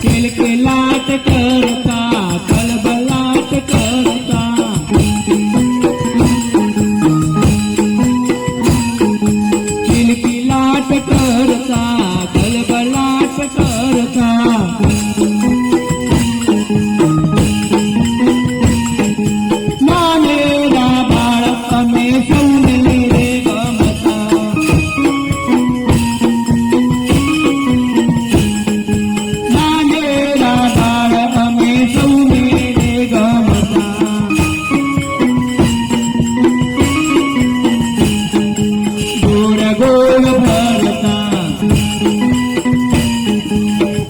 किलकिलाट करता कलबलाट करता किलकिलाट करता कलबलाट करता नानेरा बाळक मे सौने रे गमता नानेरा बाळक मे सौने रे गमता गोड गोड भरता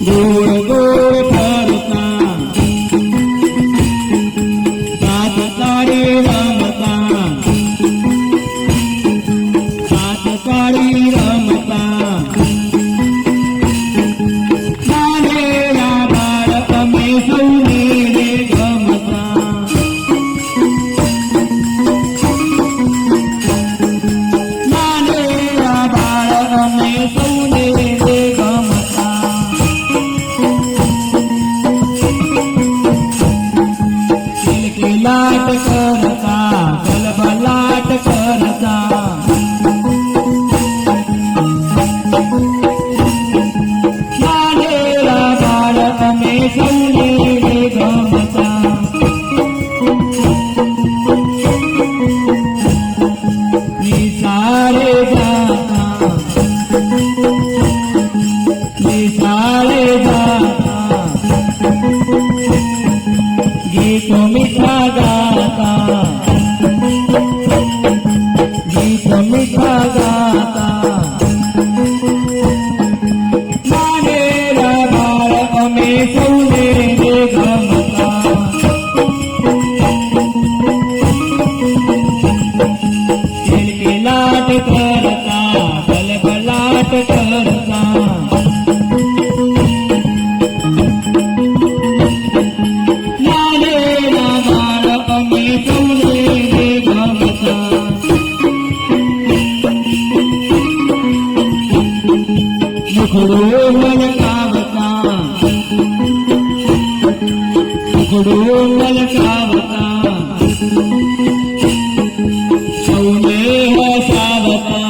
गोड गोड भरता सात तारे रमता सात तारी रमता नानेरा बाळक मे सौने रे गमता नानेरा बाळक मे सौने रे गमता किलकिलाट करता कलबलाट करता नानेरा बाळक मे सौने रे गमता निसारे जाता निसारे जाता गीत मीठा गाता गीत मीठा गाता नानेरा बाळक मे सौने रे गमता किलकिलाट करता कलबलाट करता नानेरा बाळक मे सौने रे गमता मुखडो मलकावता मुखडो मलकावता सौने हसावता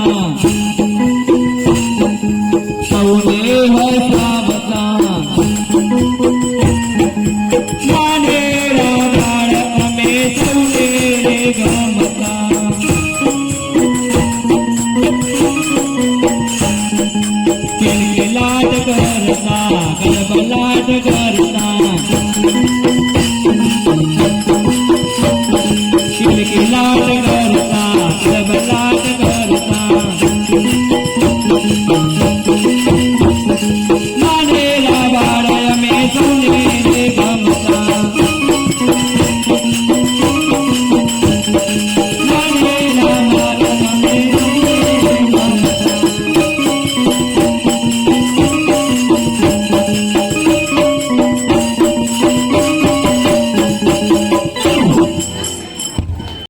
सौने हसावता नानेरा बाळक मे सौने रे गमता किलकिलाट करता कलबलाट करता